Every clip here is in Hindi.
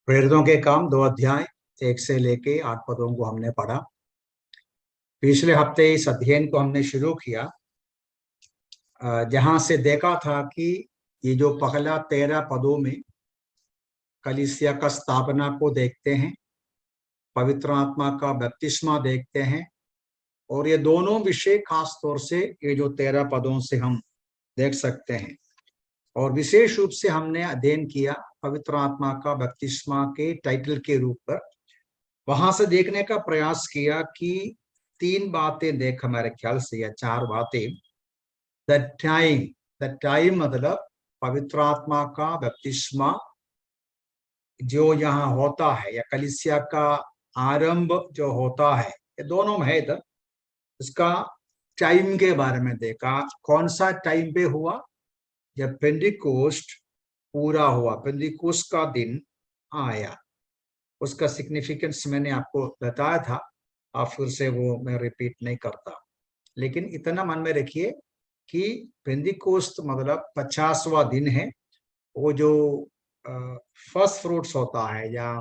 प्रेरितों के काम 2 अध्याय 1 से लेके 8 पदों को हमने पढ़ा। पिछले हफ्ते इस अध्ययन को हमने शुरू किया जहां से देखा था कि ये जो पहला 13 पदों में कलीसिया का स्थापना को देखते हैं, पवित्र आत्मा का बपतिस्मा देखते हैं, और ये दोनों विषय खास तौर से ये जो 13 पदों से हम देख सकते हैं। और विशेष रूप से हमने अध्ययन किया पवित्र आत्मा का बपतिस्मा के टाइटल के रूप पर। वहां से देखने का प्रयास किया कि 3 बातें देख, हमारे ख्याल से या 4 बातें। द टाइम मतलब पवित्र आत्मा का बपतिस्मा जो यहाँ होता है या कलीसिया का आरंभ जो होता है, ये दोनों में है। इसका टाइम के बारे में देखा, कौन सा टाइम पे हुआ, जब पेंटिकोस्ट पूरा हुआ, पेंटिकोस्ट का दिन आया। उसका सिग्निफिकेंस मैंने आपको बताया था, आप फिर से वो मैं रिपीट नहीं करता, लेकिन इतना मन में रखिए कि पेंटिकोस्ट मतलब 50वां दिन है। वो जो फर्स्ट फ्रूट्स होता है या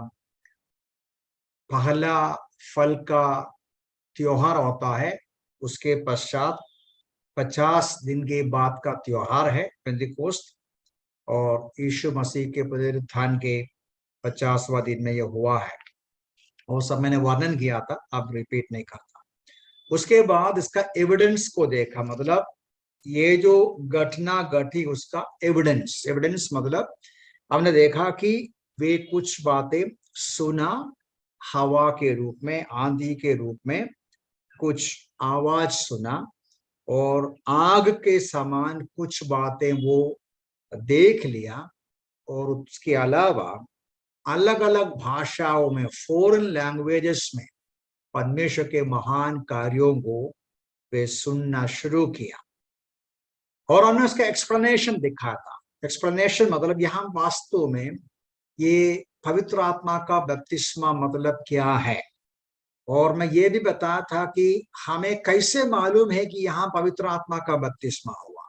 पहला फल का त्योहार होता है, उसके पश्चात 50 दिन के बाद का त्योहार है पेंटिकोस्ट। और यीशु मसीह के पुनरुत्थान के 50वां दिन में यह हुआ है। वो सब मैंने वर्णन किया था, अब रिपीट नहीं करता। उसके बाद इसका एविडेंस को देखा, मतलब ये जो घटना घटी उसका एविडेंस। एविडेंस मतलब हमने देखा कि वे कुछ बातें सुना, हवा के रूप में, आंधी के रूप में कुछ आवाज सुना, और आग के समान कुछ बातें वो देख लिया। और उसके अलावा अलग अलग भाषाओं में, फॉरेन लैंग्वेजेस में परमेश्वर के महान कार्यों को वे सुनना शुरू किया। और हमने उसका एक्सप्लेनेशन दिखा था। एक्सप्लेनेशन मतलब यहाँ वास्तव में ये पवित्र आत्मा का बपतिस्मा मतलब क्या है। और मैं ये भी बताया था कि हमें कैसे मालूम है कि यहाँ पवित्र आत्मा का बपतिस्मा हुआ।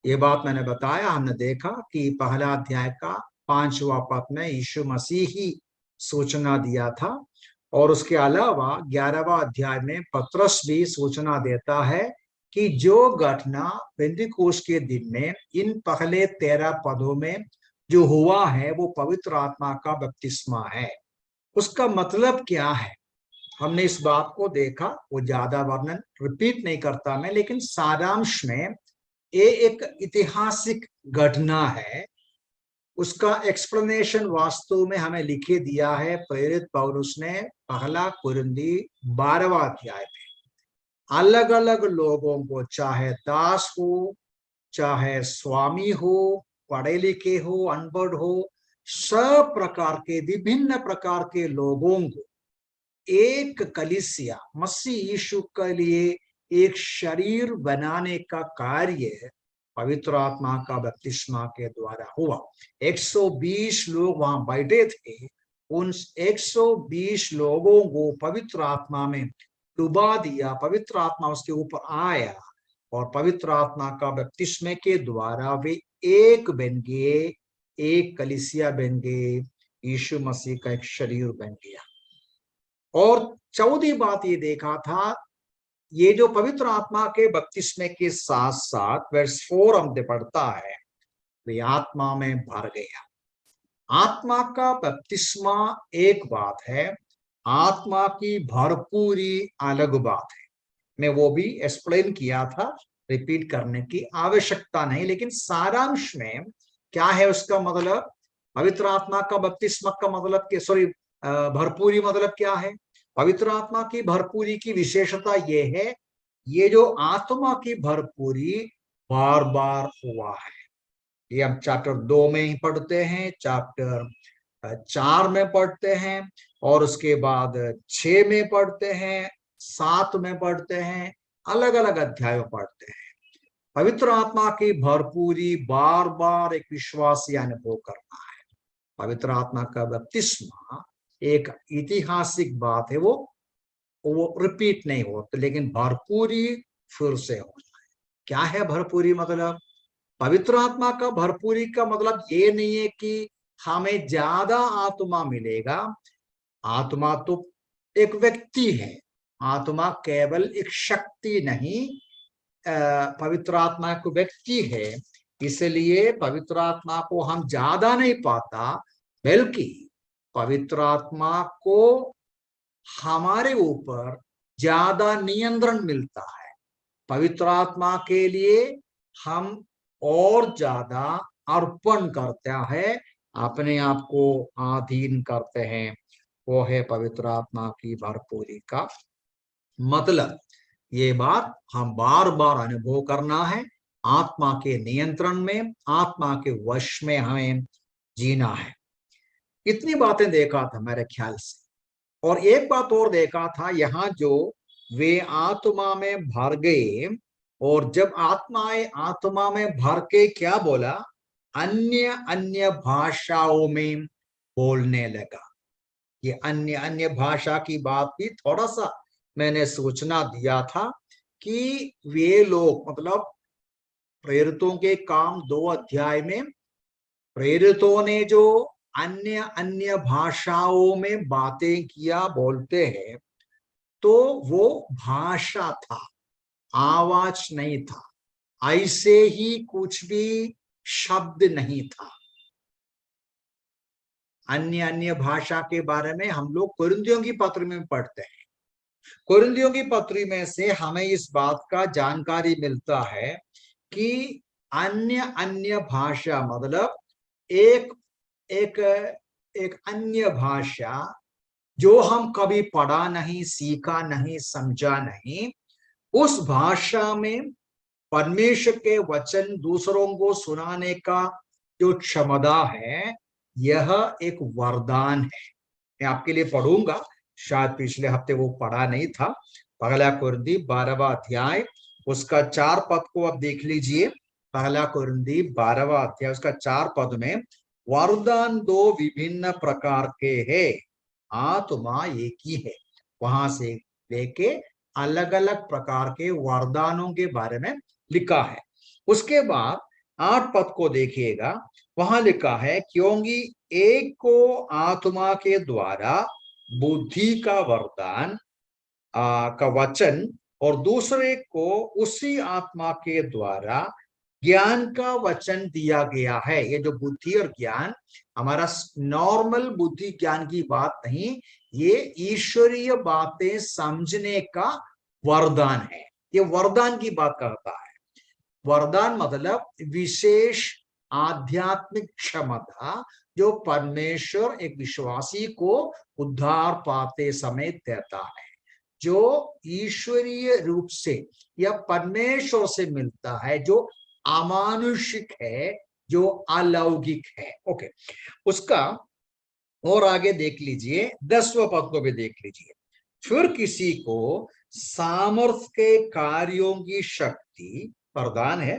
ये बात मैंने बताया। हमने देखा कि पहला अध्याय का 5वां पद में यीशु मसीह ही सूचना दिया था, और उसके अलावा 11वां अध्याय में पतरस भी सूचना देता है कि जो घटना पेंतिकोस्त के दिन में इन पहले 13 पदों में जो हुआ है वो पवित्र आत्मा का बपतिस्मा है। उसका मतलब क्या है, हमने इस बात को देखा। वो ज्यादा वर्णन रिपीट नहीं करता मैं, लेकिन सारांश में ये एक ऐतिहासिक घटना है। उसका एक्सप्लेनेशन वास्तव में हमें लिखे दिया है प्रेरित पौलुस ने पहला कुरिन्थी 12वां अध्याय में। अलग अलग लोगों को, चाहे दास हो, चाहे स्वामी हो, पढ़े लिखे हो, अनपढ़ हो, सब प्रकार के, विभिन्न प्रकार के लोगों को एक कलीसिया, मसीह यीशु के लिए एक शरीर बनाने का कार्य पवित्र आत्मा का बपतिस्मा के द्वारा हुआ। 120 लोग वहां बैठे थे। उन 120 लोगों को पवित्र आत्मा में डुबा दिया, पवित्र आत्मा उसके ऊपर आया, और पवित्र आत्मा का बपतिस्मे के द्वारा वे एक बन गए, एक कलीसिया बन गए, यीशु मसीह का एक शरीर बन गया। और चौथी बात ये देखा था, ये जो पवित्र आत्मा के बपतिस्मे के साथ साथ वर्ष 4 हम पढ़ता है, वे आत्मा में भर गया। आत्मा का बपतिस्मा एक बात है, आत्मा की भरपूरी अलग बात है। मैं वो भी एक्सप्लेन किया था, रिपीट करने की आवश्यकता नहीं, लेकिन सारांश में क्या है उसका मतलब। पवित्र आत्मा का बपतिस्मा का मतलब कि भरपूरी मतलब क्या है। पवित्र आत्मा की भरपूरी की विशेषता ये है, ये जो आत्मा की भरपूरी बार बार हुआ है। ये हम चैप्टर 2 में ही पढ़ते हैं, चैप्टर 4 में पढ़ते हैं, और उसके बाद 6 में पढ़ते हैं, 7 में पढ़ते हैं, अलग अलग अध्यायों पढ़ते हैं। पवित्र आत्मा की भरपूरी बार बार एक विश्वासी अनुभव करना है। पवित्र आत्मा का बपतिस्मा एक ऐतिहासिक बात है, वो रिपीट नहीं होता, लेकिन भरपूरी फिर से हो जाए। क्या है भरपूरी मतलब। पवित्र आत्मा का भरपूरी का मतलब ये नहीं है कि हमें ज्यादा आत्मा मिलेगा। आत्मा तो एक व्यक्ति है, आत्मा केवल एक शक्ति नहीं, पवित्र आत्मा एक व्यक्ति है। इसलिए पवित्र आत्मा को हम ज्यादा नहीं पाता, बल्कि पवित्र आत्मा को हमारे ऊपर ज्यादा नियंत्रण मिलता है। पवित्र आत्मा के लिए हम और ज्यादा अर्पण करते हैं, अपने आप को अधीन करते हैं। वो है पवित्र आत्मा की भरपूरी का मतलब। ये बात हम बार बार अनुभव करना है। आत्मा के नियंत्रण में, आत्मा के वश में हमें जीना है। इतनी बातें देखा था मेरे ख्याल से। और एक बात और देखा था, यहाँ जो वे आत्मा में भर गए, और जब आत्मा में भर के क्या बोला, अन्य अन्य भाषाओं में बोलने लगा। ये अन्य अन्य भाषा की बात भी थोड़ा सा मैंने सूचना दिया था कि वे लोग, मतलब प्रेरितों के काम 2 अध्याय में प्रेरितों ने जो अन्य अन्य भाषाओं में बातें किया, बोलते हैं, तो वो भाषा था, आवाज नहीं था, ऐसे ही कुछ भी शब्द नहीं था। अन्य अन्य भाषा के बारे में हम लोग कुरिन्थियों की पत्री में पढ़ते हैं। कुरिन्थियों की पत्री में से हमें इस बात का जानकारी मिलता है कि अन्य अन्य भाषा मतलब एक एक एक अन्य भाषा जो हम कभी पढ़ा नहीं, सीखा नहीं, समझा नहीं, उस भाषा में परमेश्वर के वचन दूसरों को सुनाने का जो क्षमता है, यह एक वरदान है। मैं आपके लिए पढ़ूंगा, शायद पिछले हफ्ते वो पढ़ा नहीं था। पहला कुरिन्थी 12वां अध्याय उसका 4 पद को अब देख लीजिए। पहला कुरिन्थी 12वां अध्याय उसका 4 पद में, वरदान 2 विभिन्न प्रकार के हैं, आत्मा एक ही है। वहां से लेके अलग अलग प्रकार के वरदानों के बारे में लिखा है। उसके बाद 8 पद को देखिएगा, वहां लिखा है, क्योंकि एक को आत्मा के द्वारा बुद्धि का वरदान का वचन, और दूसरे को उसी आत्मा के द्वारा ज्ञान का वचन दिया गया है। ये जो बुद्धि और ज्ञान, हमारा नॉर्मल बुद्धि ज्ञान की बात नहीं, ये ईश्वरीय बातें समझने का वरदान है। ये वरदान की बात करता है। वरदान मतलब विशेष आध्यात्मिक क्षमता जो परमेश्वर एक विश्वासी को उद्धार पाते समय देता है, जो ईश्वरीय रूप से या परमेश्वर से मिलता है, जो अमानुषिक है, जो अलौकिक है। ओके, उसका और आगे देख लीजिए, 10वां पद को भी देख लीजिए। फिर किसी को सामर्थ के कार्यों की शक्ति वरदान है,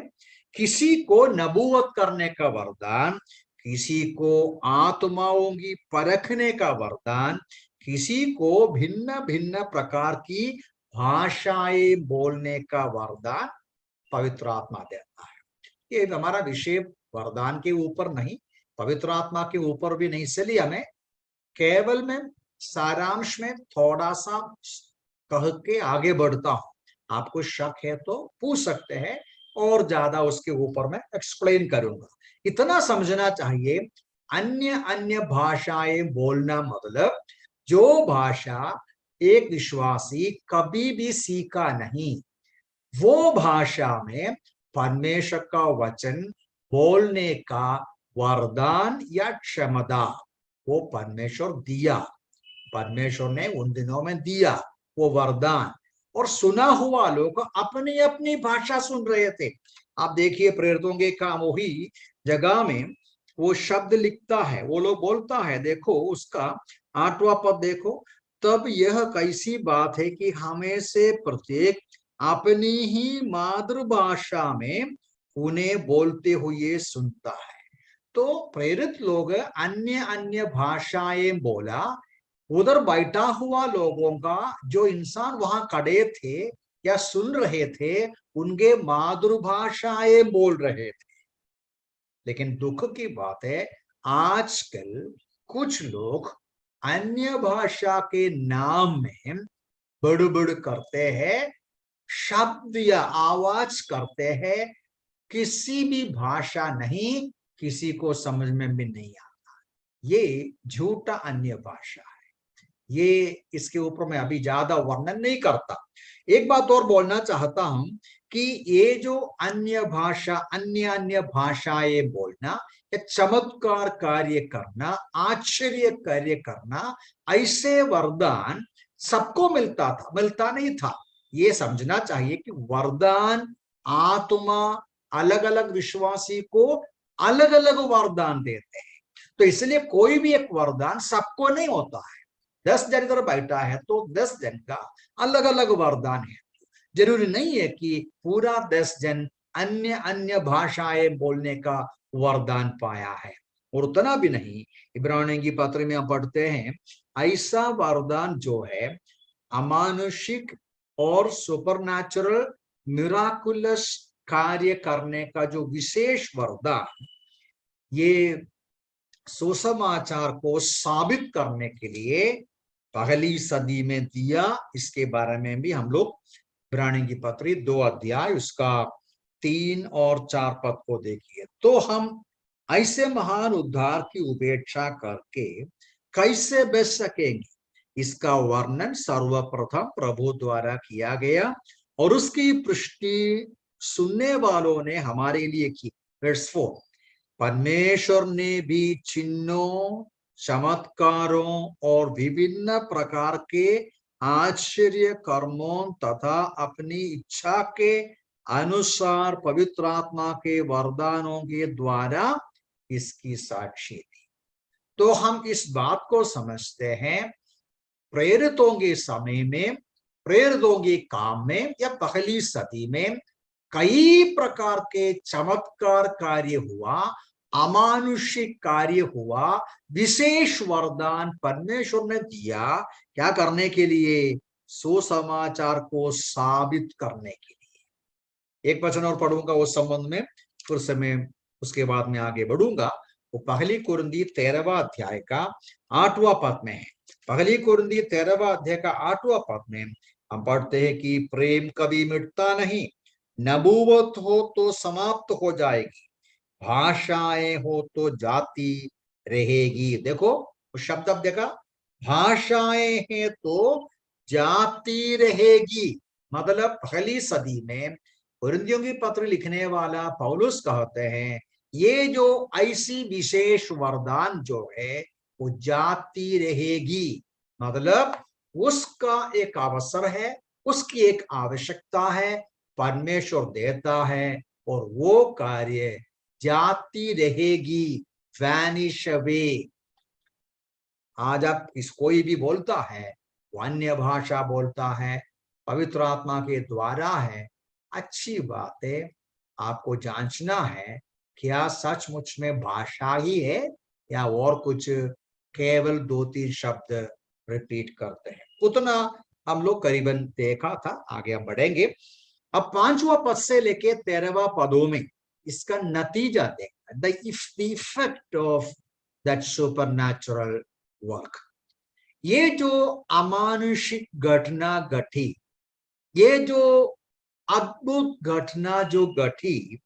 किसी को नबूवत करने का वरदान, किसी को आत्माओं की परखने का वरदान, किसी को भिन्न भिन्न प्रकार की भाषाएं बोलने का वरदान पवित्र आत्मा देता है। ये हमारा विषय वरदान के ऊपर नहीं, पवित्र आत्मा के ऊपर भी नहीं, इसलिए हमें केवल मैं सारांश में थोड़ा सा कह के आगे बढ़ता हूं। आपको शक है तो पूछ सकते हैं, और ज्यादा उसके ऊपर मैं एक्सप्लेन करूंगा। इतना समझना चाहिए, अन्य अन्य भाषाएं बोलना मतलब जो भाषा एक विश्वासी कभी भी सीखा नहीं, वो भाषा में परमेश्वर का वचन बोलने का वरदान या क्षमता वो परमेश्वर दिया। परमेश्वर ने उन दिनों में दिया वो वरदान, और सुना हुआ लोग अपनी अपनी भाषा सुन रहे थे। आप देखिए प्रेरितों के काम वही जगह में वो शब्द लिखता है, वो लोग बोलता है। देखो उसका 8वां पद देखो, तब यह कैसी बात है कि हमें से प्रत्येक अपनी ही मातृभाषा में उन्हें बोलते हुए सुनता है। तो प्रेरित लोग अन्य अन्य भाषाएं बोला, उधर बैठा हुआ लोगों का जो इंसान वहां खड़े थे या सुन रहे थे, उनके मातृभाषाएं बोल रहे थे। लेकिन दुख की बात है, आजकल कुछ लोग अन्य भाषा के नाम में बड़बड़ करते हैं, शब्द या आवाज करते हैं, किसी भी भाषा नहीं, किसी को समझ में भी नहीं आता। ये झूठा अन्य भाषा है। ये इसके ऊपर मैं अभी ज्यादा वर्णन नहीं करता। एक बात और बोलना चाहता हूं कि ये जो अन्य भाषा, अन्य भाषाएं बोलना या चमत्कार कार्य करना, आश्चर्य कार्य करना, ऐसे वरदान सबको मिलता नहीं था। ये समझना चाहिए कि वरदान, आत्मा अलग अलग विश्वासी को अलग अलग वरदान देते हैं। तो इसलिए कोई भी एक वरदान सबको नहीं होता है। 10 जन इधर बैठा है तो 10 जन का अलग अलग वरदान है। जरूरी नहीं है कि पूरा 10 जन अन्य अन्य भाषाएं बोलने का वरदान पाया है। और उतना भी नहीं, इब्रानियों की पत्र में हम पढ़ते हैं, ऐसा वरदान जो है अमानुषिक और सुपरनैचुरल मिराकुलस कार्य करने का जो विशेष वरदान, ये सुसमाचार को साबित करने के लिए पहली सदी में दिया। इसके बारे में भी हम लोग इब्रानियों की पत्री 2 अध्याय उसका 3 और 4 पद को देखिए। तो हम ऐसे महान उद्धार की उपेक्षा करके कैसे बच सकेंगे, इसका वर्णन सर्वप्रथम प्रभु द्वारा किया गया और उसकी पुष्टि सुनने वालों ने हमारे लिए की। वर्स 4, परमेश्वर ने भी चिन्हों, चमत्कारों और विभिन्न प्रकार के आश्चर्य कर्मों तथा अपनी इच्छा के अनुसार पवित्र आत्मा के वरदानों के द्वारा इसकी साक्षी दी। तो हम इस बात को समझते हैं, प्रेरितों के समय में, प्रेरितों के काम में या पहली सदी में कई प्रकार के चमत्कार कार्य हुआ, अमानुषिक कार्य हुआ, विशेष वरदान परमेश्वर ने दिया। क्या करने के लिए? सुसमाचार को साबित करने के लिए। एक वचन और पढ़ूंगा उस संबंध में, फिर से मैं उसके बाद में आगे बढ़ूंगा। वो पहली कुरिन्थी 13वां अध्याय का 8वां पद में है। पहली कुरिन्थी 13वां अध्याय का 8वां पद में हम पढ़ते हैं कि प्रेम कभी मिटता नहीं, नबूवत हो तो समाप्त हो जाएगी, भाषाएं हो तो जाती रहेगी। देखो उस शब्द अब देखा, भाषाएं हैं तो जाती रहेगी। मतलब पहली सदी में कुरिन्थियों की पत्र लिखने वाला पौलुस कहते हैं, ये जो ऐसी विशेष वरदान जो है वो जाती रहेगी। मतलब उसका एक अवसर है, उसकी एक आवश्यकता है, परमेश्वर देता है और वो कार्य जाती रहेगी, वैनिश अवे। आज आप इस कोई भी बोलता है, वो अन्य भाषा बोलता है, पवित्र आत्मा के द्वारा है, अच्छी बात है। आपको जांचना है क्या सचमुच में भाषा ही है या और कुछ, केवल 2-3 शब्द रिपीट करते हैं। उतना हम लोग करीबन देखा था। आगे हम बढ़ेंगे। अब 5वां पद से लेके 13वां पदों में इसका नतीजा देखा, the effect of that supernatural work. ये जो अमानुषिक घटना घटी, ये जो अद्भुत घटना जो घटी,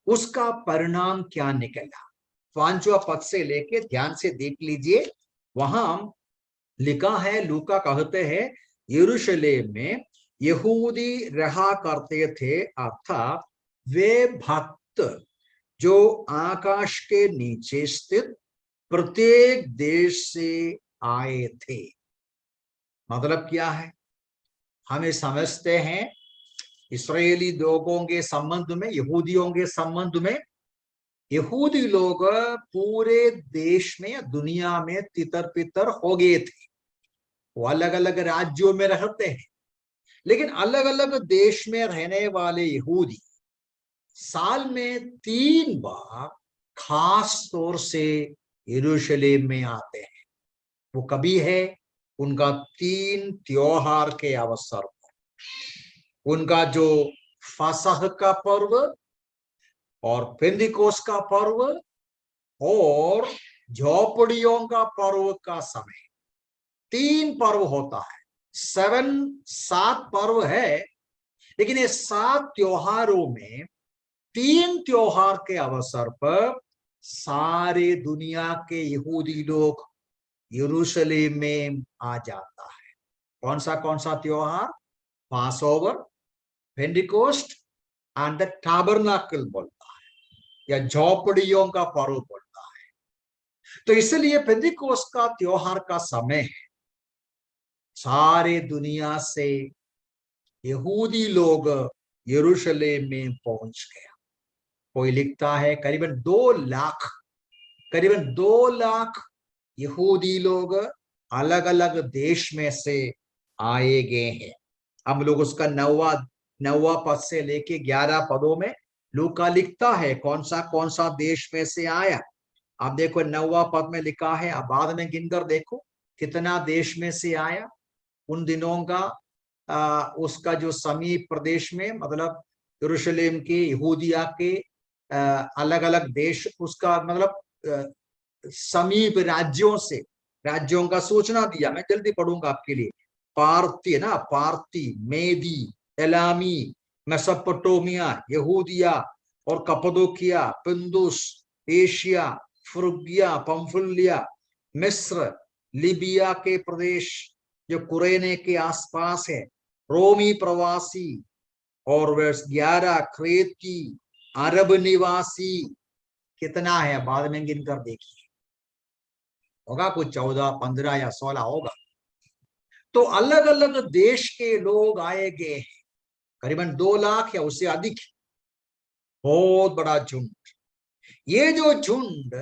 उसका परिणाम क्या निकला? 5वां पद से लेके ध्यान से देख लीजिए। वहां लिखा है, लूका कहते हैं, यरूशलेम में यहूदी रहा करते थे, अर्थात वे भक्त जो आकाश के नीचे स्थित प्रत्येक देश से आए थे। मतलब क्या है? हमें समझते हैं इस्राएली लोगों के संबंध में, यहूदियों के संबंध में, यहूदी लोग पूरे देश में, दुनिया में तितर पितर हो गए थे। वो अलग अलग राज्यों में रहते हैं, लेकिन अलग अलग देश में रहने वाले यहूदी साल में 3 बार खास तौर से यरूशलेम में आते हैं। वो कभी है? उनका 3 त्योहार के अवसर पर, उनका जो फसह का पर्व और पेंतिकोस्त का पर्व और झोपड़ियों का पर्व का समय। 3 पर्व होता है, 7 पर्व है, लेकिन ये 7 त्योहारों में 3 त्योहार के अवसर पर सारे दुनिया के यहूदी लोग यरूशलेम में आ जाता है। कौन सा त्योहार? पास ओवर, पेंटिकोस्ट एंड द टैबरनाकल बोलता है, या झोपड़ियों का पर्व बोलता है। तो इसलिए पेंटिकोस्ट का त्योहार का समय है, सारे दुनिया से यहूदी लोग यरूशलेम में पहुंच गया। कोई लिखता है करीबन 2 लाख यहूदी लोग अलग अलग देश में से आए गए हैं। हम लोग उसका 9वां पद से लेके 11 पदों में लूका लिखता है कौन सा देश में से आया। आप देखो 9वां पद में लिखा है, अब बाद में गिनकर देखो कितना देश में से आया। उन दिनों का उसका जो समीप प्रदेश में, मतलब यरूशलेम के यहूदिया के अलग अलग देश, उसका मतलब समीप राज्यों का सूचना दिया। मैं जल्दी पढ़ूंगा आपके लिए। पार्थी है ना, पार्थी, मेदी, एलामी, मेसोपोटामिया, यहूदिया और कप्पदोकिया, पिंदुस, एशिया, फ्रुगिया, पंफुलिया, मिस्र, लीबिया के प्रदेश जो कुरेने के आसपास है, रोमी प्रवासी, और वर्ष 11 क्रेती, अरब निवासी। कितना है बाद में गिनकर देखिए, होगा कुछ 14, 15 या 16 होगा। तो अलग अलग देश के लोग आए गए हैं, करीबन 2 लाख या उससे अधिक, बहुत बड़ा झुंड। ये जो झुंड,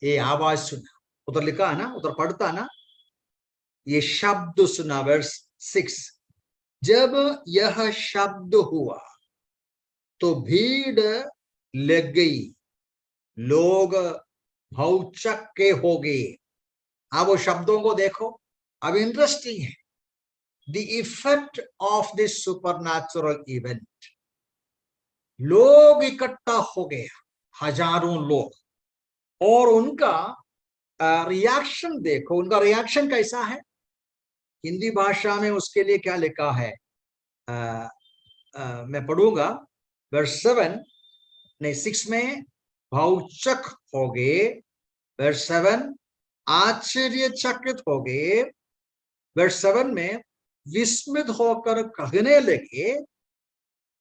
ये आवाज सुना, उधर लिखा है ना, उधर पढ़ता ना, ये शब्द सुना, वर्स 6। जब यह शब्द हुआ तो भीड़ लग गई, लोग भौचक्के हो गए। अब वो शब्दों को देखो, अब इंटरेस्टिंग है। The effect of this supernatural event, लोग इकट्ठा हो गए, हजारों लोग, और उनका रिएक्शन देखो। उनका रिएक्शन कैसा है? हिंदी भाषा में उसके लिए क्या लिखा है, मैं पढ़ूंगा, वर्स 7 नहीं 6 में, भौचक हो गए, वर्स 7, आश्चर्यचकित हो गए, वर्स 7 में, विस्मित होकर कहने लगे,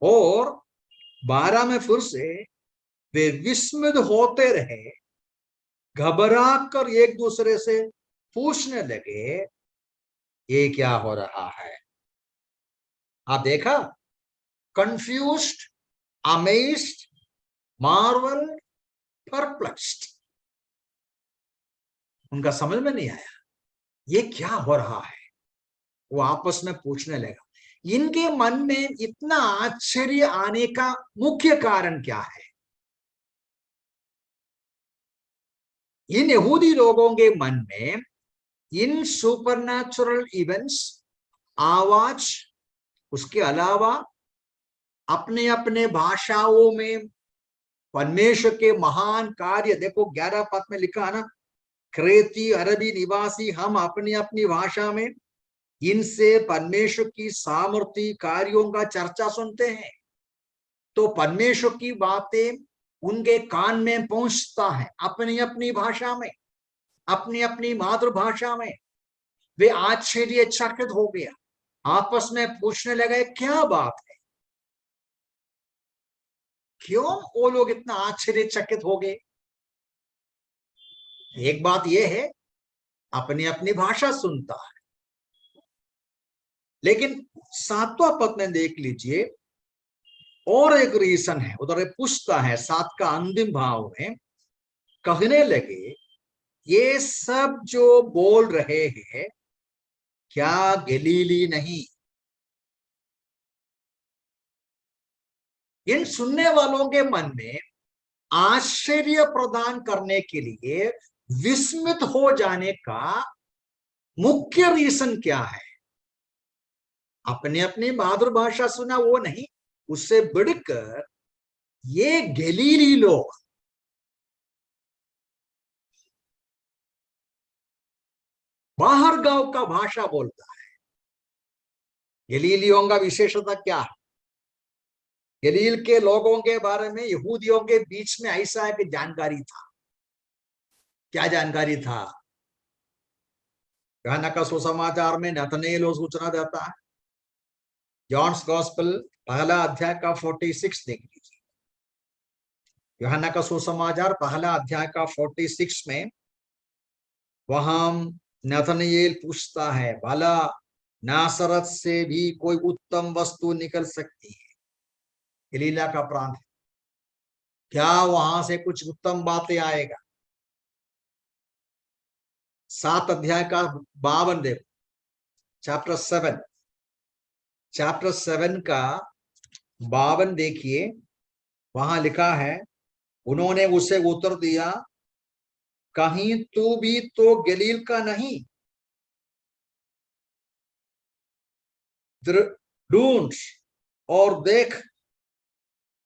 और 12 में फिर से वे विस्मित होते रहे, घबरा कर एक दूसरे से पूछने लगे ये क्या हो रहा है। आप देखा, कंफ्यूज्ड, अमेज्ड, मार्वल, परप्लेक्स्ड। उनका समझ में नहीं आया ये क्या हो रहा है। वो आपस में पूछने लगा। इनके मन में इतना आश्चर्य आने का मुख्य कारण क्या है? इन यहूदी लोगों के मन में इन सुपरनैचुरल इवेंट्स, आवाज, उसके अलावा अपने अपने भाषाओं में परमेश्वर के महान कार्य, देखो 11 पद में लिखा है ना, क्रेती, अरबी निवासी, हम अपनी अपनी भाषा में इनसे परमेश्वर की सामर्थ्य कार्यों का चर्चा सुनते हैं। तो परमेश्वर की बातें उनके कान में पहुंचता है अपनी अपनी भाषा में, अपनी अपनी मातृभाषा में। वे आश्चर्यचकित हो गया, आपस में पूछने लगे क्या बात है, क्यों वो लोग इतना आश्चर्यचकित हो गए। एक बात यह है, अपनी अपनी भाषा सुनता है, लेकिन 7वां पद में देख लीजिए, और एक रीजन है, उधर पूछता है 7 का अंतिम भाव में, कहने लगे ये सब जो बोल रहे हैं क्या गलीली नहीं? इन सुनने वालों के मन में आश्चर्य प्रदान करने के लिए विस्मित हो जाने का मुख्य रीजन क्या है? अपने अपनी मातृभाषा सुना वो नहीं, उससे बढ़कर ये गलीली लोग, बाहर गांव का भाषा बोलता है। गलीलियों का विशेषता क्या है? गलील के लोगों के बारे में यहूदियों के बीच में ऐसा एक जानकारी था। क्या जानकारी था? यूहन्ना का सुसमाचार में नतनेल सूचना देता है। जॉन्स गॉस्पेल पहला अध्याय का 46 देख लीजिए। यूहन्ना का सुसमाचार पहला अध्याय का 46 में वहां नतनेल पूछता है, भला नासरत से भी कोई उत्तम वस्तु निकल सकती है? गलीला का प्रांत है, क्या वहां से कुछ उत्तम बातें आएगा? 7 अध्याय का 52 देखो, चैप्टर 7 का 52 देखिए। वहां लिखा है, उन्होंने उसे उत्तर दिया, कहीं तू भी तो गलील का नहीं? ढूंढ और देख,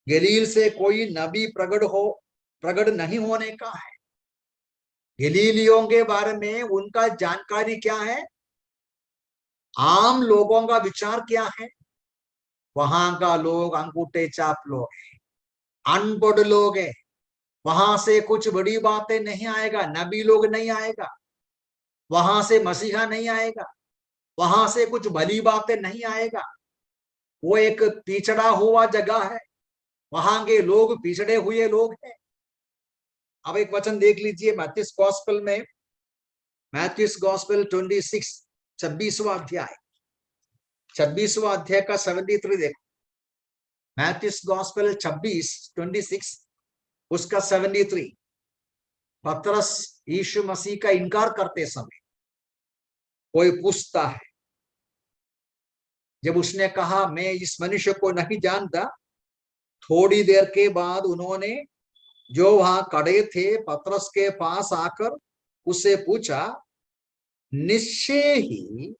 गलील से कोई नबी प्रकट नहीं होने का है। गलीलियों के बारे में उनका जानकारी क्या है? आम लोगों का विचार क्या है? वहां का लोग अंगूठे चाप लोग हैं, अनपढ़ लोग हैं। वहां से कुछ बड़ी बातें नहीं आएगा, नबी लोग नहीं आएगा, वहां से मसीहा नहीं आएगा, वहां से कुछ भली बातें नहीं आएगा। वो एक पिछड़ा हुआ जगह है, वहां के लोग पिछड़े हुए लोग हैं। अब एक वचन देख लीजिए मैथ्यूस गॉस्पेल में, मैथ्यूस गॉस्पेल 26वां अध्याय, 26वां अध्याय का 73 देखो। मैथ्यूस गॉस्पेल 26 उसका 73। पतरस यीशु मसीह का इनकार करते समय कोई पूछता है, जब उसने कहा मैं इस मनुष्य को नहीं जानता, थोड़ी देर के बाद उन्होंने जो वहां खड़े थे पतरस के पास आकर उससे पूछा, निश्चय ही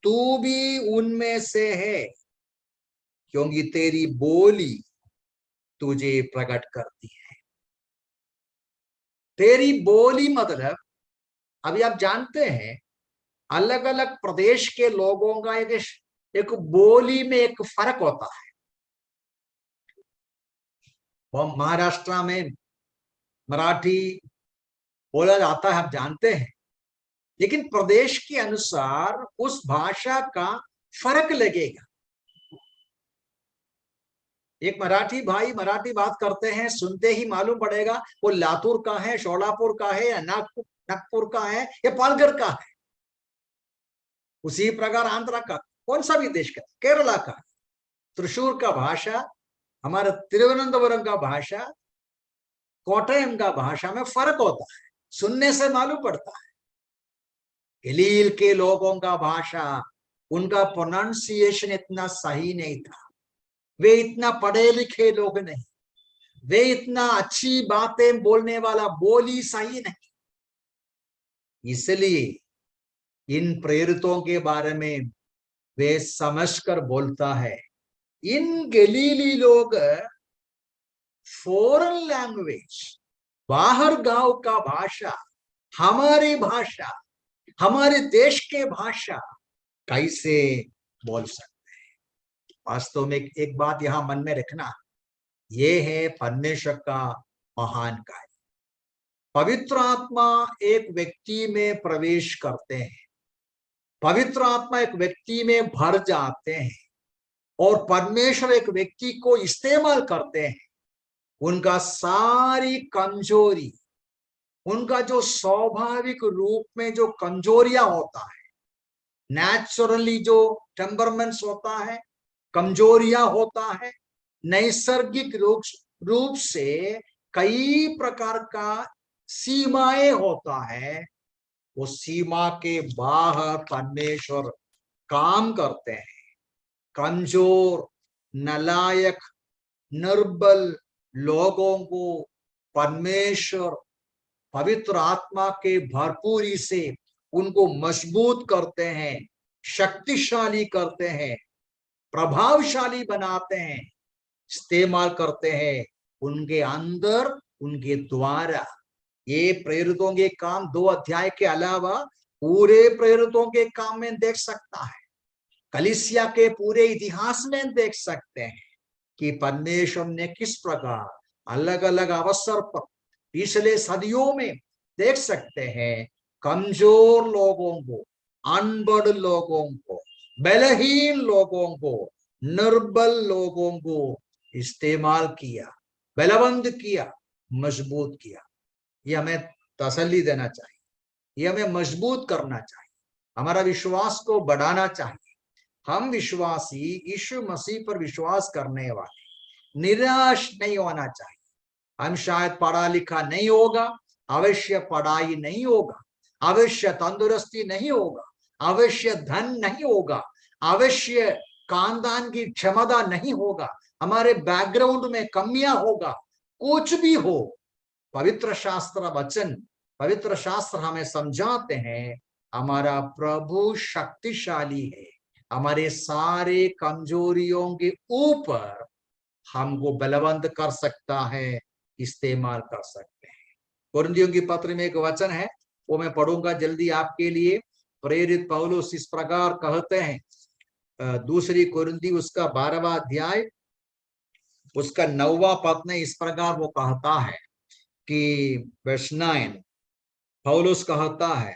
तू भी उनमें से है, क्योंकि तेरी बोली तुझे प्रकट करती है। तेरी बोली मतलब, अभी आप जानते हैं अलग अलग प्रदेश के लोगों का एक बोली में एक फर्क होता है। वो महाराष्ट्र में मराठी बोला जाता है, आप जानते हैं, लेकिन प्रदेश के अनुसार उस भाषा का फर्क लगेगा। एक मराठी भाई मराठी बात करते हैं, सुनते ही मालूम पड़ेगा वो लातूर का है, शोलापुर का है, या नागपुर का है, या पालघर का है। उसी प्रकार आंध्र का, कौन सा भी देश का, केरला का, त्रिशूर का भाषा, हमारे तिरुवनंतपुरम का भाषा, कोटयम का भाषा में फर्क होता है, सुनने से मालूम पड़ता है। गलील के लोगों का भाषा, उनका प्रोनाउंसिएशन इतना सही नहीं था, वे इतना पढ़े लिखे लोग नहीं, वे इतना अच्छी बातें बोलने वाला बोली सही नहीं। इसलिए इन प्रेरितों के बारे में वे समझकर बोलता है। इन गलीली लोग फॉरेन लैंग्वेज, बाहर गांव का भाषा, हमारी भाषा, हमारे देश के भाषा कैसे बोल सकते हैं? वास्तव में एक बात यहां मन में रखना, ये है परमेश्वर का महान कार्य। पवित्र आत्मा एक व्यक्ति में प्रवेश करते हैं, पवित्र आत्मा एक व्यक्ति में भर जाते हैं, और परमेश्वर एक व्यक्ति को इस्तेमाल करते हैं। उनका सारी कमजोरी, उनका जो स्वाभाविक रूप में जो कमजोरियां होता है, नेचुरली जो टेम्परमेंट्स होता है, कमजोरियां होता है, नैसर्गिक रूप से कई प्रकार का सीमाएं होता है, वो सीमा के बाहर परमेश्वर काम करते हैं। कमजोर, नालायक, निर्बल लोगों को परमेश्वर पवित्र आत्मा के भरपूरी से उनको मजबूत करते हैं, शक्तिशाली करते हैं, प्रभावशाली बनाते हैं, इस्तेमाल करते हैं उनके अंदर, उनके द्वारा। ये प्रेरितों के काम 2 अध्याय के अलावा पूरे प्रेरितों के काम में देख सकता है, कलीसिया के पूरे इतिहास में देख सकते हैं कि परमेश्वर ने किस प्रकार अलग अलग अवसर पर पिछले सदियों में देख सकते हैं कमजोर लोगों को, अनपढ़ लोगों को, बलहीन लोगों को, निर्बल लोगों को इस्तेमाल किया, बलवंत किया, मजबूत किया। ये हमें तसल्ली देना चाहिए, ये हमें मजबूत करना चाहिए, हमारा विश्वास को बढ़ाना चाहिए। हम विश्वासी यीशु मसीह पर विश्वास करने वाले निराश नहीं होना चाहिए। हम शायद पढ़ा लिखा नहीं होगा, अवश्य पढ़ाई नहीं होगा, अवश्य तंदुरुस्ती नहीं होगा, अवश्य धन नहीं होगा, अवश्य खानदान की क्षमता नहीं होगा, हमारे बैकग्राउंड में कमियां होगा, कुछ भी हो, पवित्र शास्त्र वचन, पवित्र शास्त्र हमें समझाते हैं हमारा प्रभु शक्तिशाली है, हमारे सारे कमजोरियों के ऊपर हमको बलवंत कर सकता है, इस्तेमाल कर सकते हैं। कुरिन्थियों की पत्र में एक वचन है, वो मैं पढ़ूंगा जल्दी आपके लिए। प्रेरित पौलुस इस प्रकार कहते हैं, दूसरी कुरिन्थी उसका 12वां अध्याय उसका 9वां पद में इस प्रकार वो कहता है कि वर्स 9 पौलुस कहता है,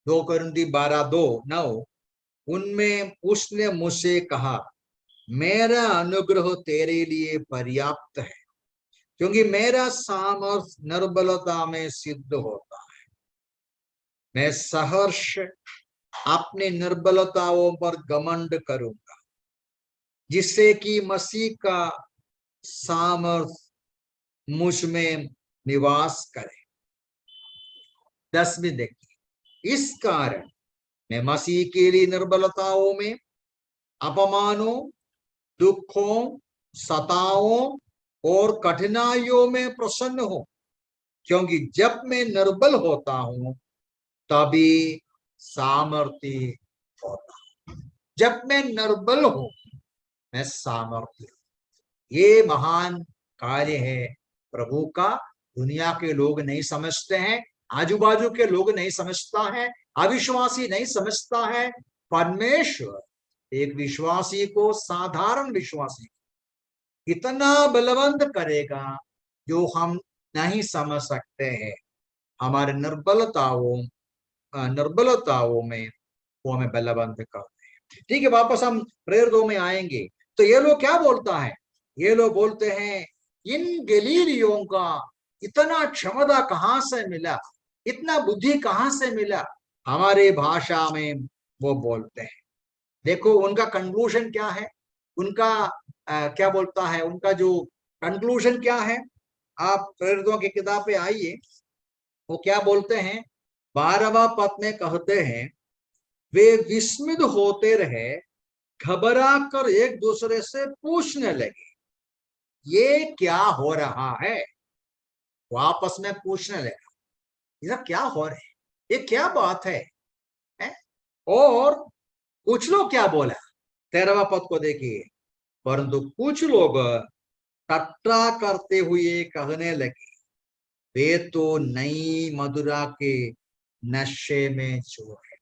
2 कुरिन्थी 12:2-9, उनमें उसने मुझसे कहा, मेरा अनुग्रह तेरे लिए पर्याप्त है, क्योंकि मेरा सामर्थ्य निर्बलता में सिद्ध होता है। मैं सहर्ष अपनी निर्बलताओं पर घमंड करूंगा, जिससे कि मसीह का सामर्थ्य मुझ में निवास करे। 10 में देखिए, इस कारण मैं मसीह के लिए निर्बलताओं में, अपमानों, दुखों, सताओं और कठिनाइयों में प्रसन्न हूं, क्योंकि जब मैं निर्बल होता हूं तभी सामर्थ्य होता। जब मैं निर्बल हूं मैं सामर्थ्य। ये महान कार्य है प्रभु का, दुनिया के लोग नहीं समझते हैं, आजू बाजू के लोग नहीं समझता है, अविश्वासी नहीं समझता है। परमेश्वर एक विश्वासी को, साधारण विश्वासी इतना बलवंत करेगा जो हम नहीं समझ सकते हैं। हमारे निर्बलताओं में वो हमें बलवंत करते हैं। ठीक है, वापस हम प्रेयर 2 में आएंगे। तो ये लोग क्या बोलता है, ये लोग बोलते हैं इन गलीलियों का इतना क्षमता कहां से मिला, इतना बुद्धि कहां से मिला। हमारे भाषा में वो बोलते हैं। देखो उनका कंक्लूजन क्या है, उनका क्या बोलता है, उनका जो कंक्लूजन क्या है। आप प्रेरितों की किताब पे आइए, वो क्या बोलते हैं। 12वां पद में कहते हैं, वे विस्मित होते रहे, घबरा कर एक दूसरे से पूछने लगे, ये क्या हो रहा है। वो आपस में पूछने लगा, ये क्या हो रहा है, ये क्या बात है? और कुछ लोग क्या बोला, 13वां पद को देखिए, परंतु कुछ लोग टट्टा करते हुए कहने लगे, वे तो नई मदिरा के नशे में चूर है।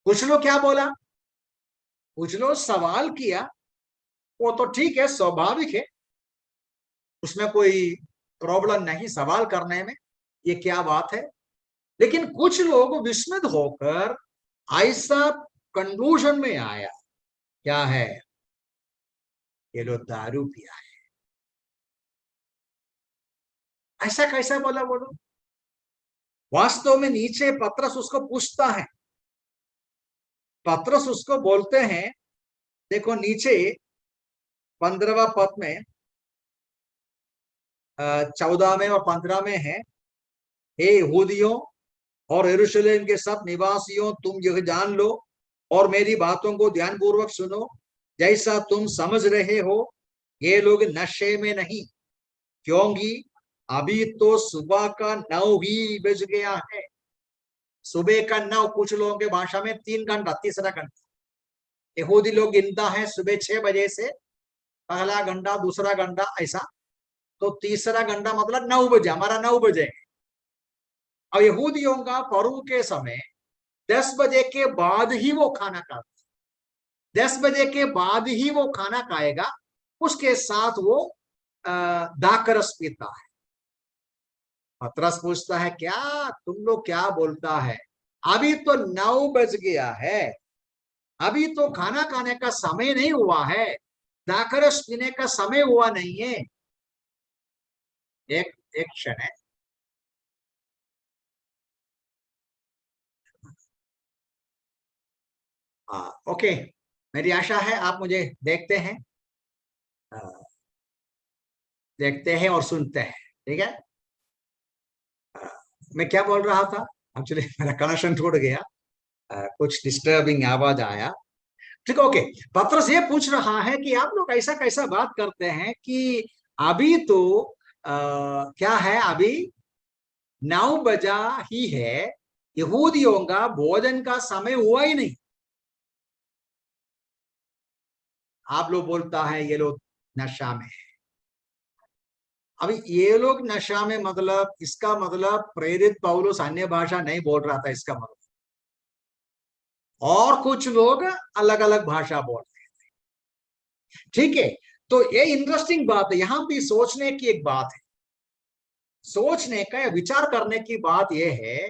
कुछ लोग क्या बोला, कुछ लोग सवाल किया, वो तो ठीक है, स्वाभाविक है, उसमें कोई प्रॉब्लम नहीं सवाल करने में, ये क्या बात है। लेकिन कुछ लोग विस्मित होकर ऐसा कंक्लूजन में आया, क्या है, ये लोग दारू पिया है। ऐसा कैसा बोला वो लोग। वास्तव में नीचे पत्रस उसको पूछता है, पत्रस उसको बोलते हैं, देखो नीचे 15वां पद में 14वें और 15 में है, हे यहूदियों और यरूशलेम के सब निवासियों, तुम यह जान लो और मेरी बातों को ध्यानपूर्वक सुनो। जैसा तुम समझ रहे हो, ये लोग नशे में नहीं, क्योंकि अभी तो सुबह का 9 ही बज गया है। सुबह का 9 कुछ लोगों के भाषा में 3 घंटा, तीसरा घंटा। यहूदी लोग गिनता है सुबह 6 बजे से, पहला घंटा, दूसरा घंटा, ऐसा। तो तीसरा घंटा मतलब 9 बजे, हमारा 9 बजे। और यहूदियों का पर्व के समय 10 बजे के बाद ही वो खाना खाते, 10 बजे के बाद ही वो खाना खाएगा, उसके साथ वो दाखरस पीता है। पतरस पूछता है, क्या तुम लोग क्या बोलता है, अभी तो 9 बज गया है, अभी तो खाना खाने का समय नहीं हुआ है, दाखरस पीने का समय हुआ नहीं है। एक एक क्षण है। ओके, मेरी आशा है आप मुझे देखते हैं, देखते हैं और सुनते हैं, ठीक है। मैं क्या बोल रहा था, एक्चुअली मेरा कनेक्शन टूट गया, कुछ डिस्टर्बिंग आवाज आया, ठीक, ओके। पत्रस ये पूछ रहा है कि आप लोग ऐसा कैसा बात करते हैं कि अभी तो क्या है, अभी 9 बजा ही है, यहूदियों का भोजन का समय हुआ ही नहीं। आप लोग बोलता है ये लोग नशा में है। अभी ये लोग नशा में, मतलब इसका मतलब प्रेरित पौलुस अन्य भाषा नहीं बोल रहा था, इसका मतलब और कुछ लोग अलग अलग भाषा बोल रहे हैं, ठीक है। तो ये इंटरेस्टिंग बात है, यहां भी सोचने की एक बात है, सोचने का या विचार करने की बात यह है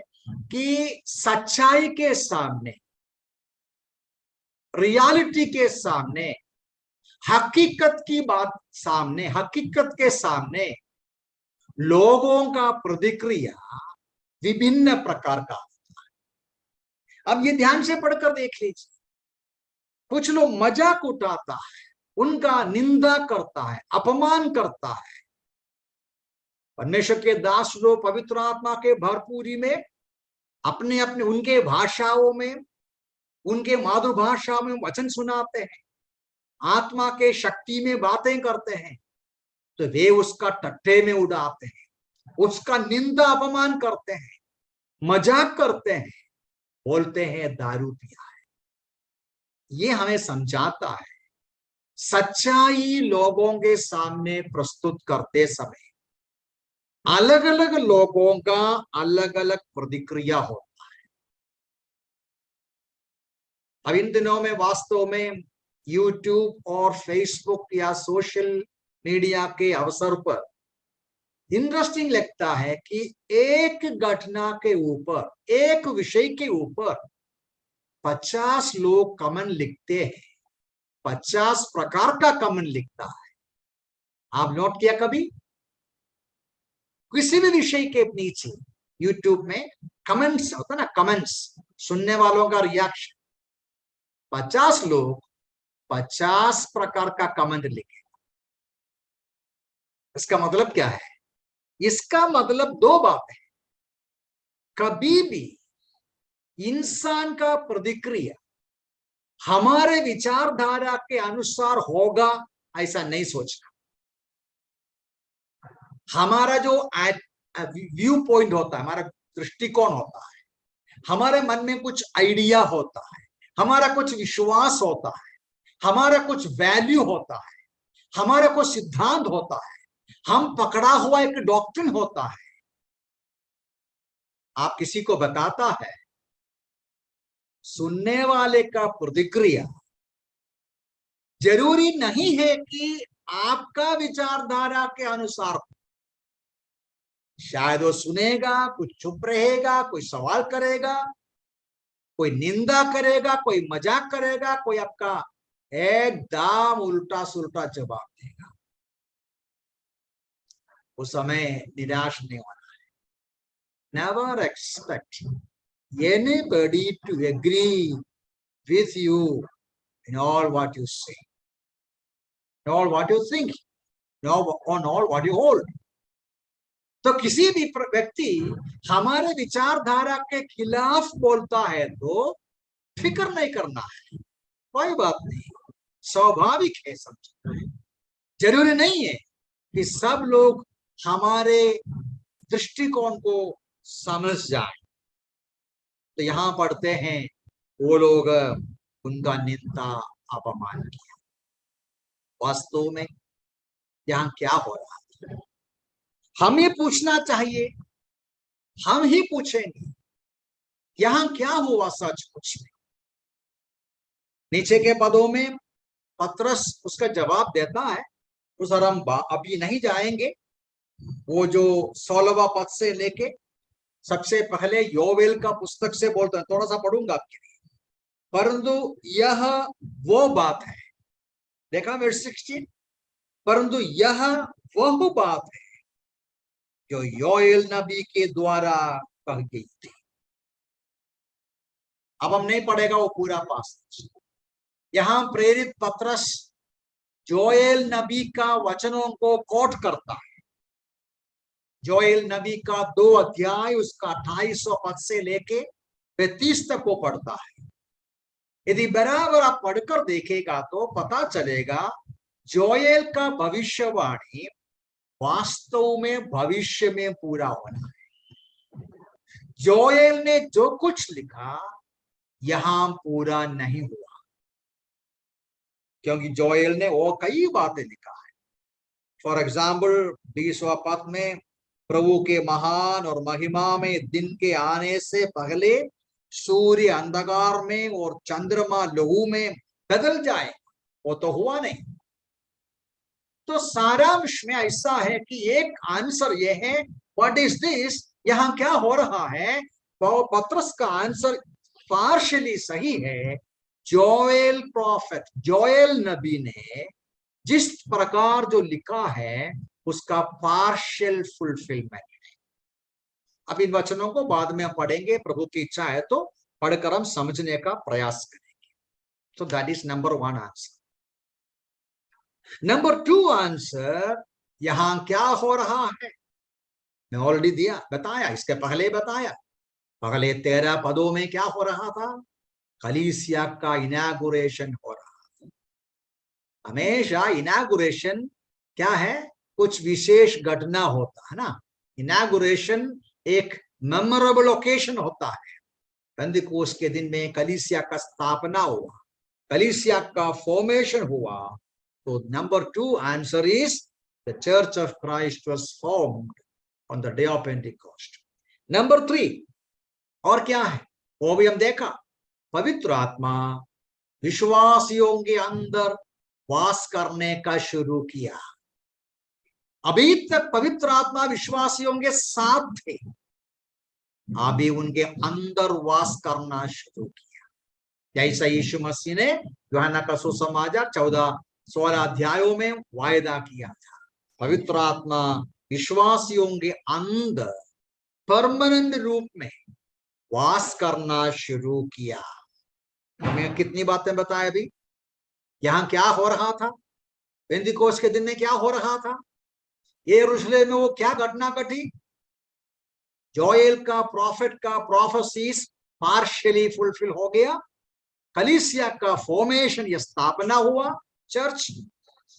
कि सच्चाई के सामने, रियलिटी के सामने, हकीकत की बात सामने, हकीकत के सामने लोगों का प्रतिक्रिया विभिन्न प्रकार का। अब ये ध्यान से पढ़कर देख लीजिए, कुछ लोग मजाक उठाता है, उनका निंदा करता है, अपमान करता है। परमेश्वर के दास लोग पवित्र आत्मा के भरपूरी में अपने अपने उनके भाषाओं में, उनके मातृभाषा में वचन सुनाते हैं, आत्मा के शक्ति में बातें करते हैं, तो वे उसका टट्टे में उड़ाते हैं, उसका निंदा अपमान करते हैं, मजाक करते हैं, बोलते हैं दारू पिया है। ये हमें समझाता है सच्चाई लोगों के सामने प्रस्तुत करते समय अलग अलग लोगों का अलग अलग प्रतिक्रिया होता है। अब इन दिनों में वास्तव में यूट्यूब और फेसबुक या सोशल मीडिया के अवसर पर इंटरेस्टिंग लगता है कि एक घटना के ऊपर, एक विषय के ऊपर 50 लोग कमेंट लिखते हैं, 50 प्रकार का कमेंट लिखता है। आप नोट किया कभी, किसी भी विषय के नीचे यूट्यूब में कमेंट्स होता है ना, कमेंट्स, सुनने वालों का रिएक्शन, 50 लोग 50 प्रकार का कमेंट लिखे। इसका मतलब क्या है? इसका मतलब दो बातें, कभी भी इंसान का प्रतिक्रिया हमारे विचारधारा के अनुसार होगा ऐसा नहीं सोचना। हमारा जो व्यू पॉइंट होता है, हमारा दृष्टिकोण होता है, हमारे मन में कुछ आइडिया होता है, हमारा कुछ विश्वास होता है, हमारा कुछ वैल्यू होता है, हमारा कुछ सिद्धांत होता है, हम पकड़ा हुआ एक डॉक्ट्रिन होता है। आप किसी को बताता है, सुनने वाले का प्रतिक्रिया जरूरी नहीं है कि आपका विचारधारा के अनुसार हो। शायद वो सुनेगा, कुछ चुप रहेगा, कोई सवाल करेगा, कोई निंदा करेगा, कोई मजाक करेगा, कोई आपका एकदम उल्टा सुल्टा जवाब देगा। उस समय निराश नहीं होना है। Never expect anybody to agree with you in all what you say, in all what you think, on all what you hold. तो किसी भी व्यक्ति हमारे विचारधारा के खिलाफ बोलता है तो फिक्र नहीं करना है, कोई बात नहीं, स्वाभाविक है, समझना है। जरूरी नहीं है कि सब लोग हमारे दृष्टिकोण को समझ जाए। तो यहां पढ़ते हैं वो लोग उनका निंदा अपमान किया। वास्तव में यहां क्या हो रहा है? हमें पूछना चाहिए हम ही पूछेंगे यहां क्या हुआ सचमुच में। नीचे के पदों में पत्रस उसका जवाब देता है, उस हम अभी नहीं जाएंगे। वो जो 16वां पद से लेके सबसे पहले योवेल का पुस्तक से बोलते हैं, थोड़ा सा पढ़ूंगा आपके लिए। परंतु यह वो बात है, देखा वर्स 16, परंतु यह वह बात है जो योएल नबी के द्वारा कही गई थी। अब हम नहीं पढ़ेगा वो पूरा पास। यहां प्रेरित पत्रस जोएल नबी का वचनों को कोट करता है। जोएल नबी का 2 अध्याय उसका 28वां पद से लेके 32 तक को पढ़ता है। यदि बराबर आप पढ़कर देखेगा तो पता चलेगा जोएल का भविष्यवाणी वास्तव में भविष्य में पूरा होना है। जोएल ने जो कुछ लिखा यहां पूरा नहीं हुआ, क्योंकि जोएल ने वो कई बातें लिखा है। फॉर एग्जाम्पल 20वां पद में प्रभु के महान और महिमा में दिन के आने से पहले सूर्य अंधकार में और चंद्रमा लहू में बदल जाए, वो तो हुआ नहीं। तो सारांश में ऐसा है कि एक आंसर ये है, व्हाट इज दिस, यहां क्या हो रहा है। पत्रस का आंसर पार्शियली सही है। जोएल प्रॉफिट, जोएल नबी ने जिस प्रकार जो लिखा है उसका पार्शियल फुलफिलमेंट है। अब इन वचनों को बाद में हम पढ़ेंगे, प्रभु की इच्छा है तो पढ़कर हम समझने का प्रयास करेंगे। तो that is number 1 answer. Number 2 answer, यहां क्या हो रहा है, मैं ऑलरेडी दिया, बताया, इसके पहले बताया। पहले 13 पदों में क्या हो रहा था, कलीसिया का इनॉग्रेशन हो रहा था। हमेशा इनॉग्रेशन क्या है, कुछ विशेष घटना होता है ना। इनॉग्रेशन एक मेमोरेबल ओकेशन होता है। पेंटिकोस्ट के दिन में कलीसिया का स्थापना हुआ, कलीसिया का फॉर्मेशन हुआ। तो number 2 answer is the church of Christ was formed on the day of Pentecost. Number 3 और क्या है, वो भी हम देखा, पवित्र आत्मा विश्वासियों के अंदर वास करने का शुरू किया। अभी तक पवित्र आत्मा विश्वासियों के साथ थे, अभी उनके अंदर वास करना शुरू किया। जैसा यीशु मसीह ने यूहन्ना का सुसमाचार 14-16 अध्यायों में वायदा किया था, पवित्र आत्मा विश्वासियों के अंदर परमानेंट रूप में वास करना शुरू किया। हमें कितनी बातें बताए अभी। यहां क्या हो रहा था, पेंटिकोस्ट के दिन में क्या हो रहा था, यरूशलेम में वो क्या घटना घटी, जोएल का प्रॉफिट का प्रोफेसीज पार्शियली फुलफिल हो गया। कलीसिया का फॉर्मेशन, या स्थापना हुआ चर्च।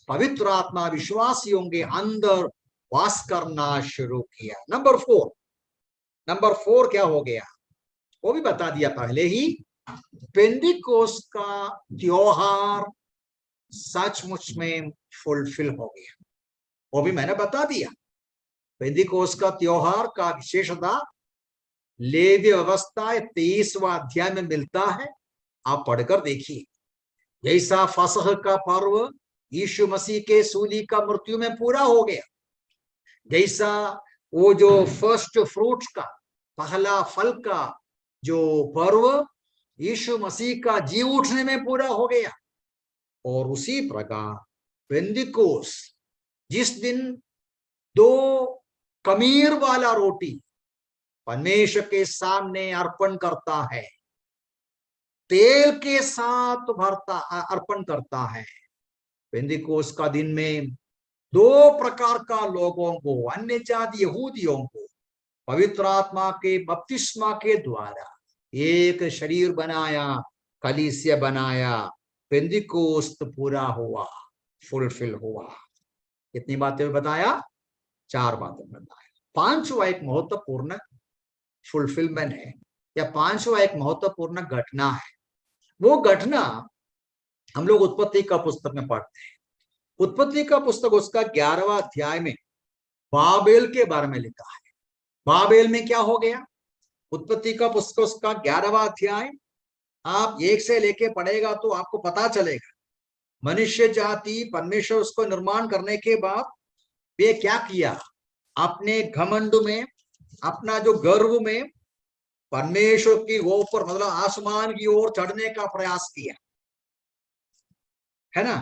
पवित्र आत्मा विश्वासियों के अंदर वास करना शुरू किया। नंबर 4 क्या हो गया, वो भी बता दिया पहले ही। पेंटिकोस्ट का त्योहार सचमुच में फुलफिल हो गया, वो भी मैंने बता दिया। पेंटिकोस्ट का त्योहार का विशेषता लेवी व्यवस्था 23वां अध्याय में मिलता है, आप पढ़कर देखिए। जैसा फसह का पर्व यीशु मसीह के सूली का मृत्यु में पूरा हो गया, जैसा वो जो फर्स्ट फ्रूट का, पहला फल का जो पर्व यीशु मसीह का जी उठने में पूरा हो गया, और उसी प्रकार पेंटिकोस्ट जिस दिन 2 कमीर वाला रोटी परमेश्वर के सामने अर्पण करता है, तेल के साथ भरता अर्पण करता है, पेंटिकोस्ट का दिन में 2 प्रकार का लोगों को, अन्य जाति यहूदियों को पवित्र आत्मा के बपतिस्मा के द्वारा एक शरीर बनाया, कलीसिया बनाया। पेंटिकोस्ट पूरा हुआ, फुलफिल हुआ। कितनी बातें बताया, 4 बातें बताया। 5वां एक महत्वपूर्ण फुलफिलमेंट है, या 5वां एक महत्वपूर्ण घटना है। वो घटना हम लोग उत्पत्ति का पुस्तक में पढ़ते हैं। उत्पत्ति का पुस्तक उसका 11वां अध्याय में बाबेल के बारे में लिखा है। बाबेल में क्या हो गया? उत्पत्ति का पुस्तक उसका 11वां अध्याय आप 1 से लेके पढ़ेगा तो आपको पता चलेगा मनुष्य जाति परमेश्वर उसको निर्माण करने के बाद वे क्या किया? अपने घमंड में, अपना जो गर्व में परमेश्वर की ऊपर मतलब आसमान की ओर चढ़ने का प्रयास किया, है ना।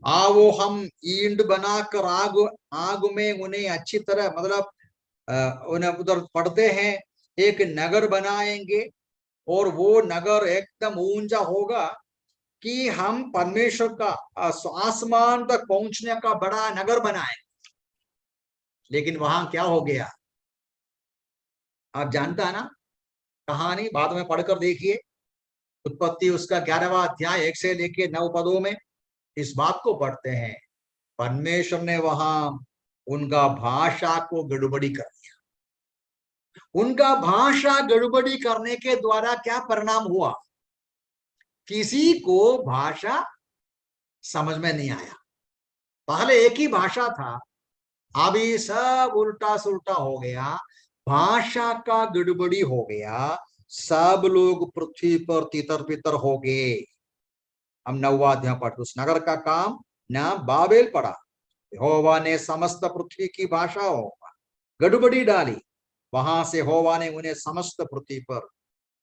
आओ हम ईंट बनाकर आग में उन्हें अच्छी तरह मतलब उन्हें उधर पढ़ते हैं, एक नगर बनाएंगे और वो नगर एकदम ऊंचा होगा कि हम परमेश्वर का आसमान तक पहुंचने का बड़ा नगर बनाएंगे। लेकिन वहां क्या हो गया आप जानता है ना कहानी, बाद में पढ़कर देखिए। उत्पत्ति उसका 11वां अध्याय 1 से लेके 9 पदों में इस बात को पढ़ते हैं, परमेश्वर ने वहां उनका भाषा को गड़बड़ी कर दिया। उनका भाषा गड़बड़ी करने के द्वारा क्या परिणाम हुआ? किसी को भाषा समझ में नहीं आया। पहले एक ही भाषा था, अभी सब उल्टा सुल्टा हो गया, भाषा का गड़बड़ी हो गया, सब लोग पृथ्वी पर तितर बितर हो गए। हम 9वां अध्याय पढ़ते, उस नगर का काम नाम बाबेल पड़ा। यहोवा ने समस्त पृथ्वी की भाषाओं पर गड़बड़ी डाली, वहां से यहोवा ने उन्हें समस्त पृथ्वी पर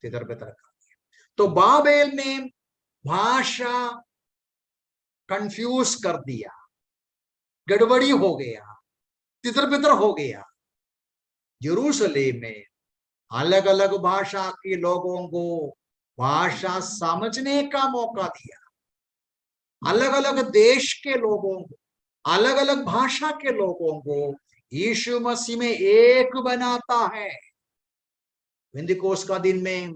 तितर बितर कर दिया। तो बाबेल ने भाषा कंफ्यूज कर दिया, गड़बड़ी हो गया, तितर बितर हो गया। यरूशलेम में अलग अलग भाषा के लोगों को भाषा समझने का मौका दिया, अलग अलग देश के लोगों को, अलग अलग भाषा के लोगों को यीशु मसीह में एक बनाता है। विंधिकोस का दिन में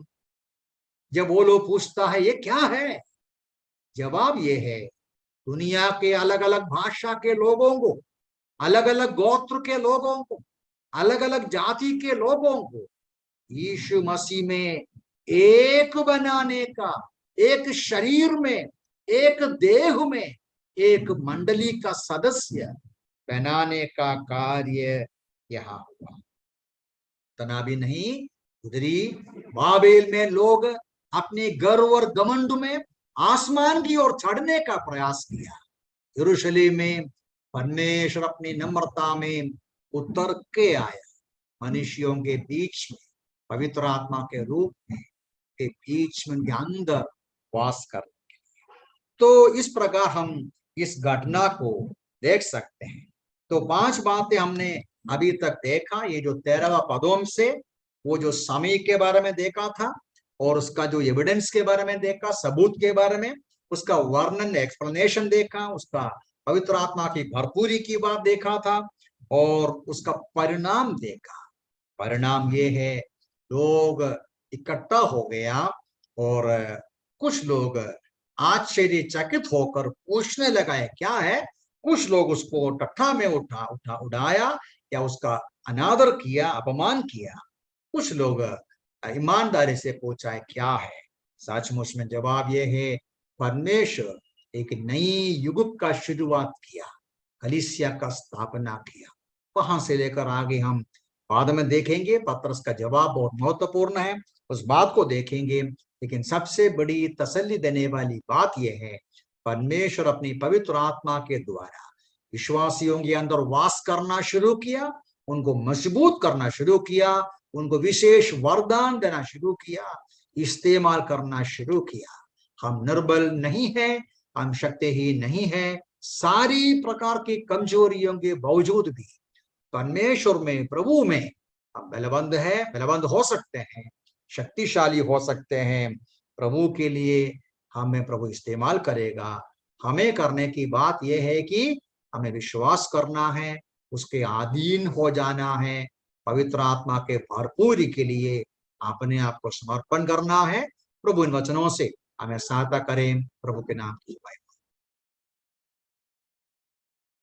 जब वो लोग पूछता है ये क्या है, जवाब ये है दुनिया के अलग अलग भाषा के लोगों को, अलग अलग गोत्र के लोगों को, अलग अलग जाति के लोगों को यीशु मसीह में एक बनाने का, एक शरीर में, एक देह में, एक मंडली का सदस्य बनाने का कार्य यहां हुआ। तना भी नहीं, उधरी बाबेल में लोग अपने गर्व और घमंड में आसमान की ओर चढ़ने का प्रयास किया। यरूशलेम में परमेश्वर अपनी नम्रता में उतर के आया, मनुष्यों के बीच में पवित्र आत्मा के रूप में के बीच में उनके अंदर वास कर। तो इस प्रकार हम इस घटना को देख सकते हैं। तो 5 बातें हमने अभी तक देखा। ये जो 13वां पदों से वो जो समय के बारे में देखा था और उसका जो एविडेंस के बारे में देखा, सबूत के बारे में उसका वर्णन एक्सप्लेनेशन देखा, उसका पवित्र आत्मा की भरपूरी की बात देखा था और उसका परिणाम देखा। परिणाम ये है लोग इकट्ठा हो गया और कुछ लोग आश्चर्यचकित होकर पूछने लगा है क्या है। कुछ लोग उसको टट्टा में उड़ाया या उसका अनादर किया, अपमान किया। कुछ लोग ईमानदारी से पूछा है क्या है। सचमुच में जवाब यह है परमेश्वर एक नई युग का शुरुआत किया, कलीसिया का स्थापना किया। वहां से लेकर आगे हम बाद में देखेंगे। पत्रस का जवाब बहुत महत्वपूर्ण है, उस बात को देखेंगे। लेकिन सबसे बड़ी तसल्ली देने वाली बात यह है परमेश्वर अपनी पवित्र आत्मा के द्वारा विश्वासियों के अंदर वास करना शुरू किया, उनको मजबूत करना शुरू किया, उनको विशेष वरदान देना शुरू किया, इस्तेमाल करना शुरू किया। हम निर्बल नहीं है, हम शक्तिहीन नहीं है। सारी प्रकार की कमजोरियों के बावजूद भी परमेश्वर में, प्रभु में हम बलवंत है, बलवंत हो सकते हैं, शक्तिशाली हो सकते हैं। प्रभु के लिए हमें प्रभु इस्तेमाल करेगा। हमें करने की बात यह है कि हमें विश्वास करना है, उसके अधीन हो जाना है, पवित्र आत्मा के भरपूरी के लिए अपने आप को समर्पण करना है। प्रभु इन वचनों से हमें सहायता करें। प्रभु के नाम की